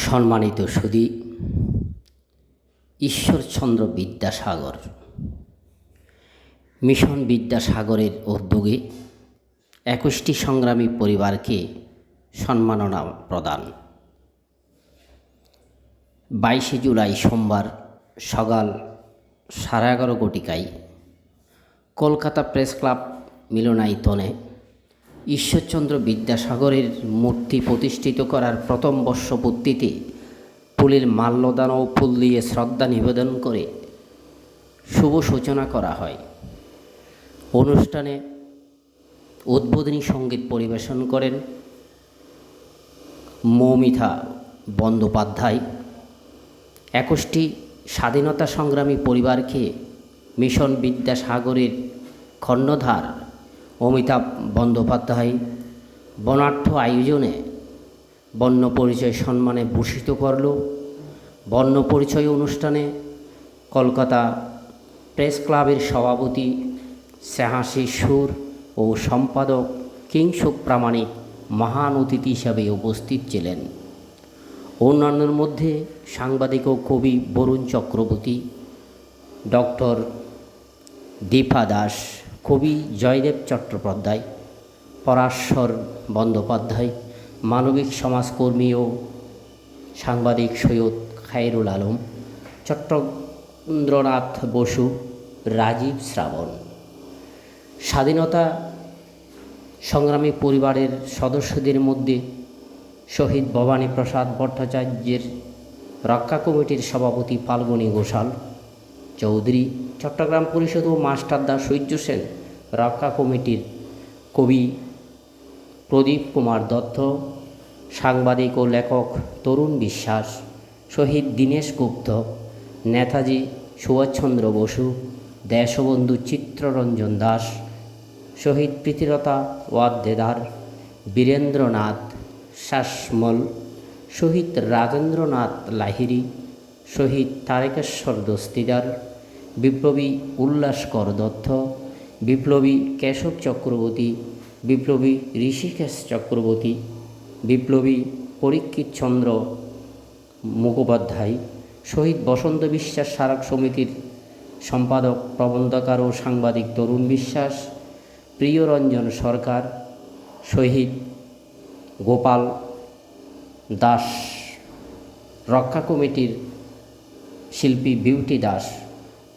সম্মানিত সুধী, ঈশ্বরচন্দ্র বিদ্যাসাগর মিশন বিদ্যাসাগরের উদ্যোগে 21টি সংগ্রামী পরিবারকে সম্মাননা প্রদান। 22শে জুলাই সোমবার সকাল 11:30 ঘটিকায় কলকাতা প্রেস ক্লাব মিলনায়তনে ঈশ্বরচন্দ্র বিদ্যাসাগরের মূর্তি প্রতিষ্ঠিত করার প্রথম বর্ষপূর্তিতে ফুলের মাল্যদান ও ফুল দিয়ে শ্রদ্ধা নিবেদন করে শুভ সূচনা করা হয়। অনুষ্ঠানে উদ্বোধনী সঙ্গীত পরিবেশন করেন মৌমিতা বন্দ্যোপাধ্যায়। 21টি স্বাধীনতা সংগ্রামী পরিবারকে মিশন বিদ্যাসাগরের কর্ণধার অমিতাভ বন্দ্যোপাধ্যায় বর্ণাঢ্য আয়োজনে বর্ণ পরিচয় সম্মানে ভূষিত করল। বর্ণ পরিচয় অনুষ্ঠানে কলকাতা প্রেস ক্লাবের সভাপতি স্নেহাশী সুর ও সম্পাদক কিংসুক প্রামাণিক মহান অতিথি হিসাবে উপস্থিত ছিলেন। অন্যান্যের মধ্যে সাংবাদিক ও কবি বরুণ চক্রবর্তী, ডক্টর দীপা দাস, কবি জয়দেব চট্টোপাধ্যায়, পরাশর বন্দ্যোপাধ্যায়, মানবিক সমাজকর্মী ও সাংবাদিক সৈয়দ খায়রুল আলম, চট্টেন্দ্রনাথ বসু, রাজীব শ্রাবণ। স্বাধীনতা সংগ্রামী পরিবারের সদস্যদের মধ্যে শহীদ ভবানী প্রসাদ ভট্টাচার্যের রক্ষা কমিটির সভাপতি ফাল্গুনী ঘোষাল চৌধুরী, চট্টগ্রাম পরিষদ ও মাস্টারদা সূর্য সেন রক্ষা কমিটির কবি প্রদীপ কুমার দত্ত, সাংবাদিক ও লেখক তরুণ বিশ্বাস, শহীদ দীনেশ গুপ্ত, নেতাজি সুভাষচন্দ্র বসু, দেশবন্ধু চিত্তরঞ্জন দাস, শহীদ প্রীতিলতা ওয়াদ্দেদার, বীরেন্দ্রনাথ শাসমল, শহীদ রাজেন্দ্রনাথ লাহিড়ী, শহীদ তারকেশ্বর দস্তিদার, বিপ্লবী উল্লাসকর দত্ত, বিপ্লবী কেশব চক্রবর্তী, বিপ্লবী ঋষিকেশ চক্রবর্তী, বিপ্লবী পরীক্ষিত চন্দ্র মুখোপাধ্যায়, শহীদ বসন্ত বিশ্বাস স্মারক সমিতির সম্পাদক প্রবন্ধকার ও সাংবাদিক তরুণ বিশ্বাস, প্রিয়রঞ্জন সরকার, শহীদ গোপাল দাস রক্ষা কমিটির শিল্পী বিউটি দাস।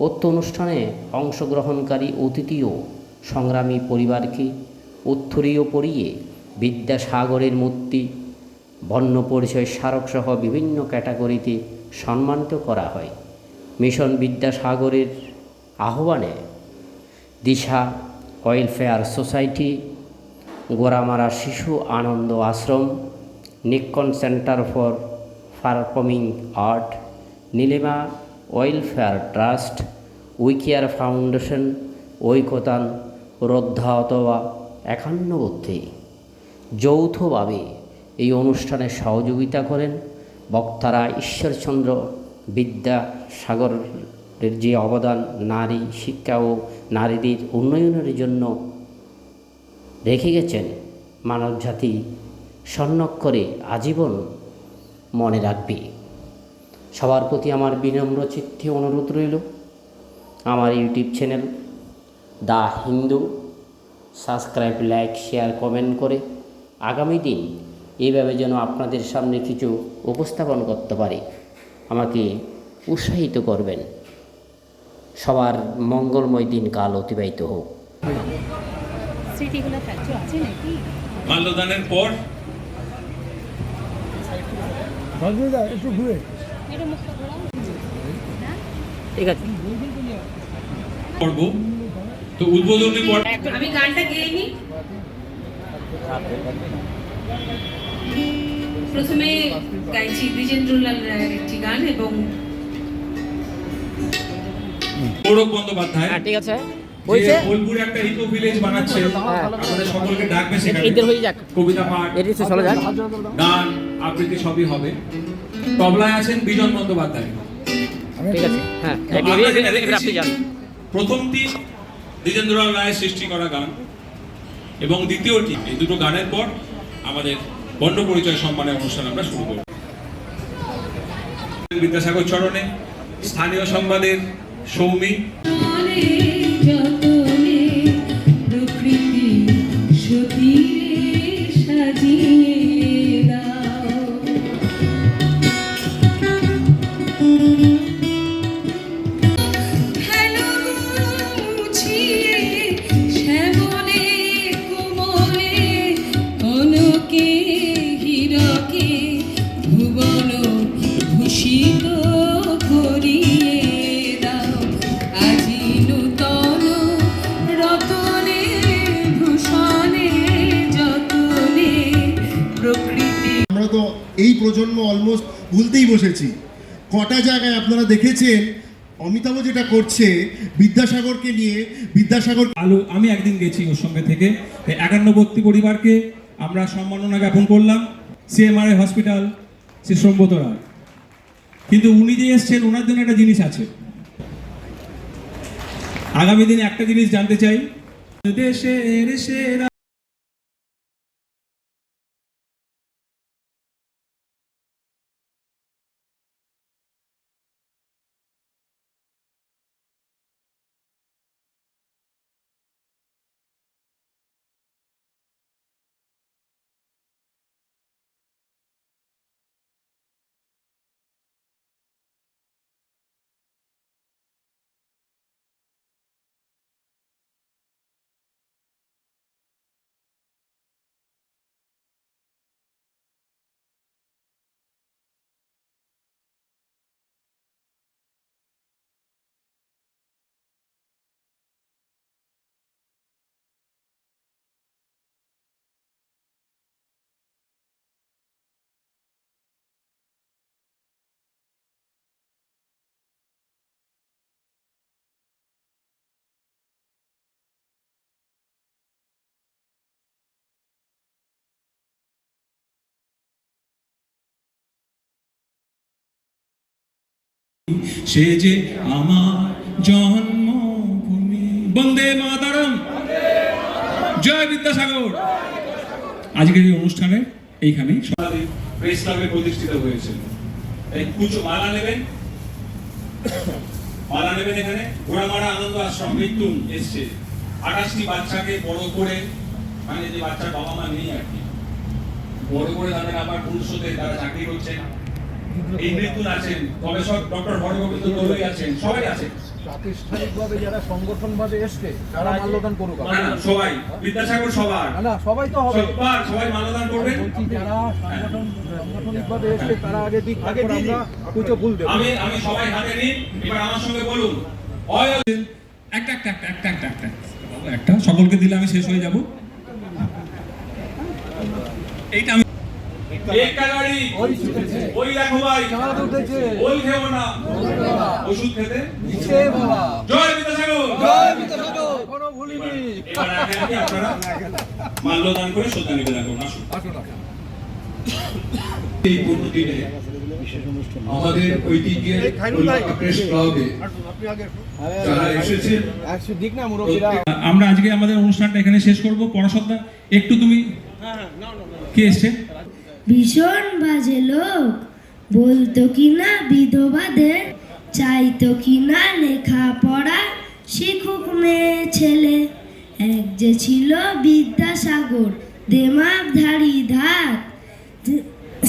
উক্ত অনুষ্ঠানে অংশগ্রহণকারী অতিথি ও সংগ্রামী পরিবারকে উত্তরীয় পরিয়ে বিদ্যাসাগরের মূর্তি, বর্ণ পরিচয় স্মারকসহ বিভিন্ন ক্যাটাগরিতে সম্মানিত করা হয়। মিশন বিদ্যাসাগরের আহ্বানে দিশা welfare society, Goramara Shishu Ananda Ashram, Nikkon centre for performing art, Nilima welfare trust, WeCare foundation, Oikatan রোদ্ধা অথবা 51 যৌথভাবে এই অনুষ্ঠানে সহযোগিতা করেন। বক্তারা ঈশ্বরচন্দ্র বিদ্যাসাগরের যে অবদান নারী শিক্ষা ও নারীদের উন্নয়নের জন্য রেখে গেছেন, মানবজাতি স্বর্ণাক্ষরে আজীবন মনে রাখবে। সবার প্রতি আমার বিনম্র চিত্তে অনুরোধ রইল, আমার YouTube channel the Hindu subscribe, like, share, comment করে আগামী দিন এইভাবে যেন আপনাদের সামনে কিছু উপস্থাপন করতে পারি আমাকে উৎসাহিত করবেন। সবার মঙ্গলময় দিন কাল অতিবাহিত হোক। মাল্যদানের পর একটু ঘুরে ঠিক আছে করব। তো উদ্বোধনী পর আমি গানটা গেয়ে নিই। প্রথমে গাইছি দ্বিজেন্দ্রলাল রায়ের একটি গান এবং গৌরব বন্দ্যোপাধ্যায়। ঠিক আছে, যে বোলপুরে একটা ইকো ভিলেজ বানাচ্ছে, আমাদের সকলকে ডাকবে সেখানে। কবিতা পাঠ, গান, আবৃত্তি সবই হবে। তবলায় আছেন বিজন বন্দ্যোপাধ্যায়। ঠিক আছে, হ্যাঁ। প্রথমটি দ্বিজেন্দ্রলাল রায়ের সৃষ্টি করা গান এবং দ্বিতীয়টি, এই দুটো গানের পর আমাদের বর্ণ পরিচয় সম্মানের অনুষ্ঠান আমরা শুরু করব। বিদ্যাসাগর চরণে। স্থানীয় সংবাদের সৌমি। যতনে প্রকৃতি সতীরে সাজিয়ে দাও। হেলো মুছিয়ে শ্যামলে কোমলে কনকে হীরকে ভুবন ভূষিত করিয়ে দাও। আজি নূতন রতনে ভূষণে যতনে প্রকৃতি। আমরা তো এই প্রজন্ম অলমোস্ট ভুলতেই বসেছি। কটা জায়গায় আপনারা দেখেছেন অমিতাভ যেটা করছে বিদ্যাসাগরকে নিয়ে, বিদ্যাসাগর আমি একদিন গেছি ওর সঙ্গে থেকে 51 পরিবারকে আমরা সম্মাননা জ্ঞাপন করলাম। সিএমআরআই হসপিটাল, শ্রী সম্ব্রত রায়। কিন্তু উনি যে এসছেন, ওনার জন্য একটা জিনিস আছে। আগামী দিনে একটা জিনিস জানতে চাই, দেশের সেরা সে যে আমার জন্মভূমি। বন্দে মাতরম, জয় বিদ্যাসাগর। আজকের এই অনুষ্ঠানে এইখানে প্রেস ক্লাবে প্রতিষ্ঠিত হয়েছে। এই পুজো মালা নেবেন, মালা নেবেন। এখানে ঘোড়ামারা আনন্দ আশ্রম মৃত্যুন এসছে 28টি বাচ্চাকে বড় করে, মানে যে বাচ্চার বাবা মা নেই আর কি, বড় করে তাদের আবার ভবিষ্যতে তারা চাকরি করছেন। এই মৃত্যুন আছেন, গবেষক ডক্টর হরগোবিন্দ দলুই আছেন, সবাই আছেন। প্রাতিষ্ঠানিকভাবে যারা সংগঠনভাবে এসছে তারা মাল্যদান করুক। না, সবাই বিদ্যাসাগর সবার, না সবাই তো হবে, সবাই মাল্যদান করবেন। বলছি যারা সাংগঠনিকভাবে এসছে তারা আগে দিক, তারপর আমরা পুজো ভুল দেব। আমি সবাই হাতে নিন, এবার আমার সঙ্গে বলুন। একটা সকলকে দিলে আমি শেষ হয়ে যাব। এইটা আমি ওই দেখো ভাই, ওই খেও না, ওষুধ খেতে জয় বিদ্যাসাগর, জয় বিদ্যাসাগর। কোনো ভুলিনি। এবার আপনারা মাল্যদান করে শ্রদ্ধা নিবেদন করুন। আসুন। এই দিনে আমাদের ঐতিহ্যের কলকাতা প্রেস ক্লাবে যারা এসেছেন, আমরা আজকে আমাদের অনুষ্ঠানটা এখানে শেষ করব। পরাশরদা একটু তুমি কে এসছে? ভীষণ বাজে লোক, বলতো কিনা বিধবাদের, চাইতো কিনা লেখাপড়া শিখুক মেয়ে ছেলে। এক যে ছিল বিদ্যাসাগর, দেমাগধারী ধাত,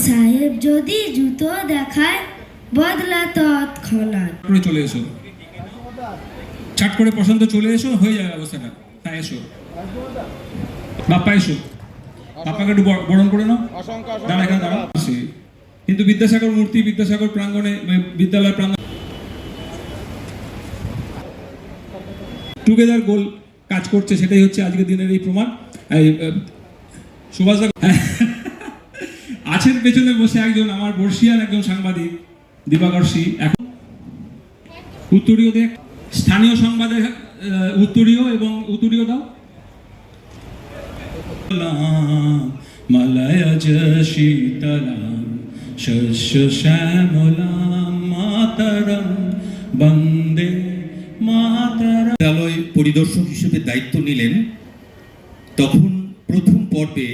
সাহেব যদি জুতো দেখায় বদলা তৎক্ষণাৎ। চলে এসো, ছাট করে পছন্দ চলে এসো, হয়ে যাবে অবস্থাটা। তাই এসো বাপ্পা, এসো বাপ্পাকে একটু বরণ করে নাও। দাঁড়া, এখানে দাঁড়া। কিন্তু বিদ্যাসাগর মূর্তি বিদ্যাসাগর প্রাঙ্গণে, বিদ্যালয় প্রাঙ্গণে টুগেদার গোল কাজ করছে, সেটাই হচ্ছে আজকের দিনের এই প্রমাণ। সুভাষ আছেন পেছনে বসে একজন আমার বর্ষিয়ান একজন সাংবাদিক, দিবাকর্ষী। এখন উত্তরীয় দেখ, স্থানীয় সংবাদের উত্তরীয় এবং উত্তরীয় দাও। মালয়জ শীতলাম শস্য শ্যামলাম মাতরম বন্দে মাতরম। বিদ্যালয় পরিদর্শক হিসেবে দায়িত্ব নিলেন, তখন প্রথম পর্বে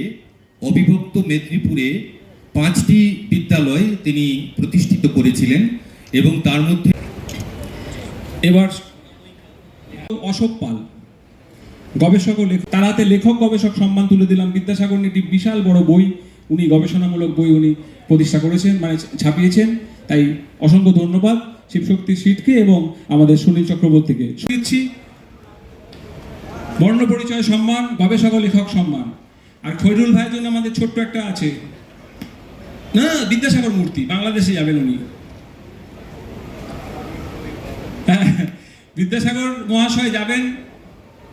অবিভক্ত মেদিনীপুরে 5টি বিদ্যালয় তিনি প্রতিষ্ঠিত করেছিলেন। এবং তার মধ্যে এবার অশোক পাল গবেষক ও লেখক, তার হাতে লেখক গবেষক সম্মান তুলে দিলাম। বিদ্যাসাগর নিয়ে একটি বিশাল বড় বই, উনি গবেষণামূলক বই উনি প্রতিষ্ঠা করেছেন, মানে ছাপিয়েছেন। তাই অসংখ্য ধন্যবাদ শিবশক্তি সিটকে এবং আমাদের সুনীল চক্রবর্তীকে। দিচ্ছি বর্ণ পরিচয় সম্মান, গবেষক ও লেখক সম্মান। আর খৈরুল ভাইয়ের জন্য আমাদের ছোট্ট একটা আছে না, বিদ্যাসাগর মূর্তি, বাংলাদেশে যাবেন উনি। বিদ্যাসাগর মহাশয় যাবেন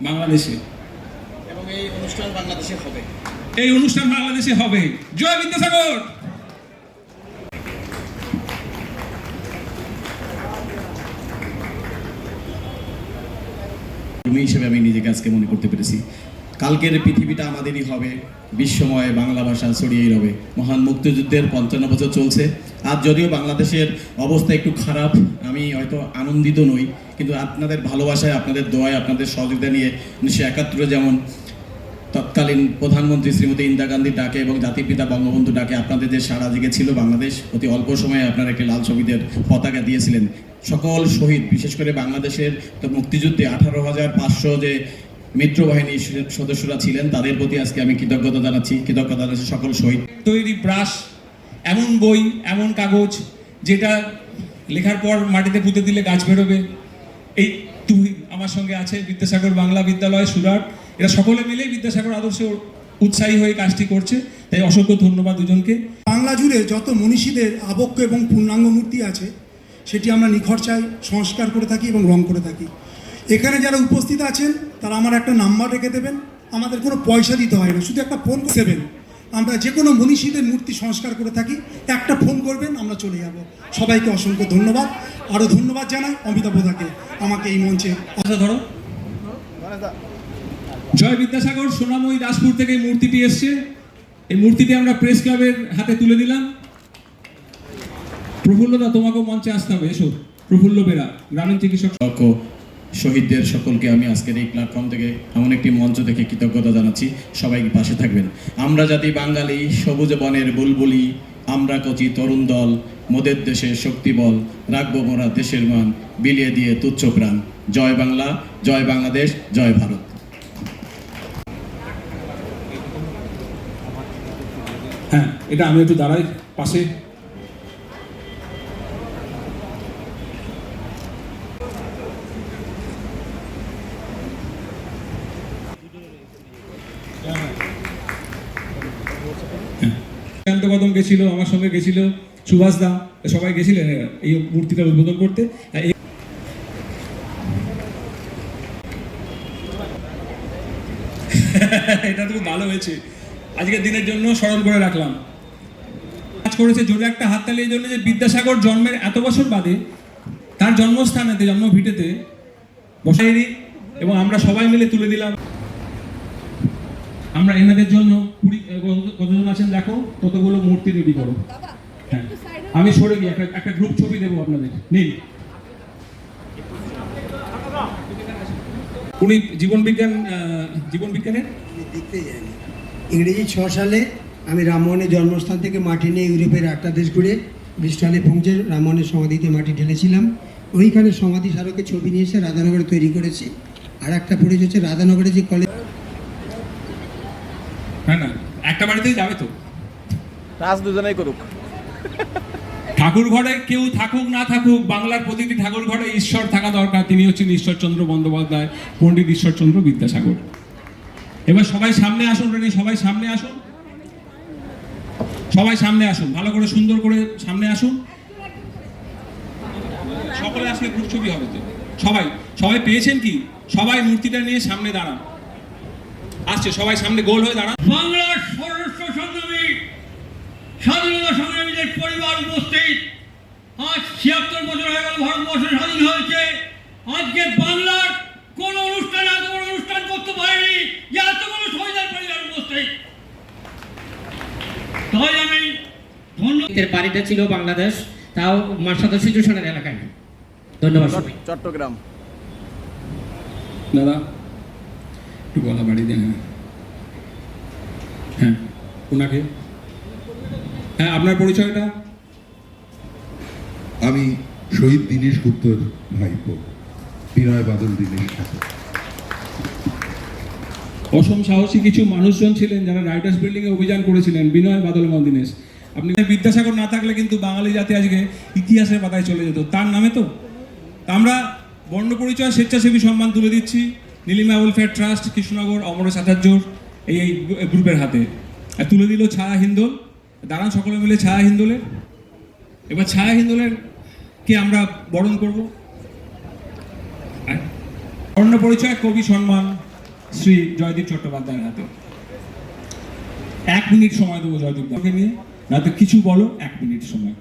বাংলাদেশে এবং এই অনুষ্ঠান বাংলাদেশে হবে। এই অনুষ্ঠান বাংলাদেশে হবে। জয় বিদ্যাসাগর। কর্মী হিসেবে আমি নিজেকে আজকে মনে করতে পেরেছি। কালকের পৃথিবীটা আমাদেরই হবে, বিশ্বময় বাংলা ভাষা ছড়িয়েই রবে। মহান মুক্তিযুদ্ধের 55 বছর চলছে। আজ যদিও বাংলাদেশের অবস্থা একটু খারাপ, আমি হয়তো আনন্দিত নই, কিন্তু আপনাদের ভালোবাসায়, আপনাদের দোয়ায়, আপনাদের সহযোগিতা নিয়ে 1971 যেমন তৎকালীন প্রধানমন্ত্রী শ্রীমতী ইন্দিরা গান্ধীর ডাকে এবং জাতির পিতা বঙ্গবন্ধু ডাকে আপনাদের যে সাড়া জেগেছিল, বাংলাদেশ অতি অল্প সময়ে আপনারা একটি লাল ছবিদের পতাকা দিয়েছিলেন। সকল শহীদ, বিশেষ করে বাংলাদেশের মুক্তিযুদ্ধে 18,500 যে মিত্রবাহিনীর সদস্যরা ছিলেন, তাদের প্রতি আজকে আমি কৃতজ্ঞতা জানাচ্ছি। কৃতজ্ঞতা জানাচ্ছি সকল শহীদ। তৈরি ব্রাশ, এমন বই, এমন কাগজ যেটা লেখার পর মাটিতে পুঁতে দিলে গাছ বেরোবে। এই তুই আমার সঙ্গে আছে বিদ্যাসাগর বাংলা বিদ্যালয় সুরাট, এরা সকলে মিলেই বিদ্যাসাগর আদর্শে উৎসাহী হয়ে কাজটি করছে। তাই অসংখ্য ধন্যবাদ দুজনকে। বাংলা জুড়ে যত মনীষীদের আবক্ষ এবং পূর্ণাঙ্গ মূর্তি আছে, সেটি আমরা নিখরচায় সংস্কার করে থাকি এবং রং করে থাকি। এখানে যারা উপস্থিত আছেন তারা আমার একটা নাম্বার রেখে দেবেন, আমাদের কোনো পয়সা দিতে হয় না, শুধু একটা ফোন করবেন। আমরা যে কোনো মনীষীদের মূর্তি সংস্কার করে থাকি, একটা ফোন করবেন, আমরা চলে যাব। সবাইকে অসংখ্য ধন্যবাদ। আরও ধন্যবাদ জানাই অমিতাভ দাকে আমাকে এই মঞ্চে। আচ্ছা ধরো, জয় বিদ্যাসাগর সোনাময়ী দাসপুর থেকে এই মূর্তিটি এসছে। এই মূর্তিটি আমরা প্রেস ক্লাবের হাতে তুলে দিলাম। প্রফুল্লদা, তোমাকেও মঞ্চে আসতে হবে, এসো। প্রফুল্ল বেরা, গ্রামীণ চিকিৎসক। শহীদদের সকলকে আমি আজকের এই প্ল্যাটফর্ম থেকে, এমন একটি মঞ্চ থেকে কৃতজ্ঞতা জানাচ্ছি। সবাই পাশে থাকবেন। আমরা জাতি বাঙালি, সবুজ বনের বুলবুলি, আমরা কচি তরুণ দল, মোদের দেশে শক্তি বল, রাখবো মোরা দেশের মান, বিলিয়ে দিয়ে তুচ্ছ প্রাণ। জয় বাংলা, জয় বাংলাদেশ, জয় ভারত। হ্যাঁ, এটা আমি একটু দাঁড়াই পাশে। কদম গেছিল, আমার সঙ্গে গেছিল সুভাষ দা, সবাই গেছিলেন এই মূর্তিটা উদ্বোধন করতে। এটা তো ভালো হয়েছে, আজকের দিনের জন্য স্মরণ করে রাখলাম। কাজ করেছে জোরে একটা হাততালি এই জন্য যে বিদ্যাসাগর জন্মের এত বছর বাদে তার জন্মস্থানেতে, জন্মভিটেতে বসাইনি এবং আমরা সবাই মিলে তুলে দিলাম। আমরা এনাদের জন্য কতজন আছেন দেখো, কতগুলো মূর্তি রেডি করো। হ্যাঁ, আমি সরে গিয়ে একটা গ্রুপ ছবি দেবো আপনাদের। নিন, উনি জীবনবিজ্ঞানের দেখতে যায়নি। ইংরেজি 6 সালে আমি রামমোহনের জন্মস্থান থেকে মাটি নিয়ে ইউরোপের 8টা দেশ ঘুরে ব্রিস্টলে পৌঁছে রামমোহনের সমাধিতে মাটি ঢেলেছিলাম। ওইখানে সমাধি স্মারকের ছবি নিয়ে এসে রাধানগরে তৈরি করেছি। আর একটা পড়ে হচ্ছে রাধানগরে যে কলেজ। হ্যাঁ না, একটা বাড়িতেই যাবে তো, কাজ দুজনেই করুক। ঠাকুর ঘরে কেউ থাকুক না থাকুক, বাংলার প্রতিটি ঠাকুর ঘরে ঈশ্বর থাকা দরকার। তিনি হচ্ছেন ঈশ্বরচন্দ্র বন্দ্যোপাধ্যায়, পণ্ডিত ঈশ্বরচন্দ্র বিদ্যাসাগর। এবার সবাই সামনে আসুন, রেডি? সবাই সামনে আসুন, সবাই সামনে আসুন, ভালো করে সুন্দর করে সামনে আসুন। সকলে আসলে গ্রুপ ছবি হবে তো। সবাই সবাই পেয়েছেন কি? সবাই মূর্তিটা নিয়ে সামনে দাঁড়ান। আসছে সবাই সামনে গোল হয়ে দাঁড়ান। বাংলার সর্বস্ব সংগ্রামী, স্বাধীনতা সংগ্রামীদের পরিবার উপস্থিত। আজ 76 বছর হয়ে গেল ভারতবর্ষ স্বাধীন হয়েছে। আজকে বাংলার কোন অনুষ্ঠান এত বড় অনুষ্ঠান করতে পারেনি যে এত বড় শহীদের পরিবার উপস্থিত। তাই আমি ধন্যবাদ। বাড়িটা ছিল বাংলাদেশ, তাও মার্শাল সিচুয়েশনের এলাকায়। ধন্যবাদ সবাই। চট্টগ্রাম। দাদা একটু গলা বাড়ি দেন। হ্যাঁ, ওনাকে। হ্যাঁ, আপনার পরিচয়টা? আমি শহীদ দীনেশ গুপ্তর ভাইপো বিনয় বাদল দীনেশ সাথে। অসম সাহসী কিছু মানুষজন ছিলেন যারা রাইটার্স বিল্ডিংয়ে অভিযান করেছিলেন, বিনয় বাদল দীনেশ। আপনি বিদ্যাসাগর না থাকলে কিন্তু বাঙালি জাতি আজকে ইতিহাসের পাতায় চলে যেত, তার নামে তো। আমরা বর্ণ পরিচয় স্বেচ্ছাসেবী সম্মান তুলে দিচ্ছি নীলিমা ওয়েলফেয়ার ট্রাস্ট, কৃষ্ণনগর, অমরেশ আচার্যর এই গ্রুপের হাতে। আর তুলে দিল ছায়া হিন্দোল। দাঁড়ান সকলে মিলে ছায়া হিন্দোলের। এবার ছায়া হিন্দোলের কে আমরা বরণ করব। বর্ণ পরিচয় কবি সম্মান শ্রী জয়দীপ চট্টোপাধ্যায়ের হাতে। 1 মিনিট সময় দেবো জয়দীপ দাকে নিয়ে, না তো কিছু বলো, 1 মিনিট সময়।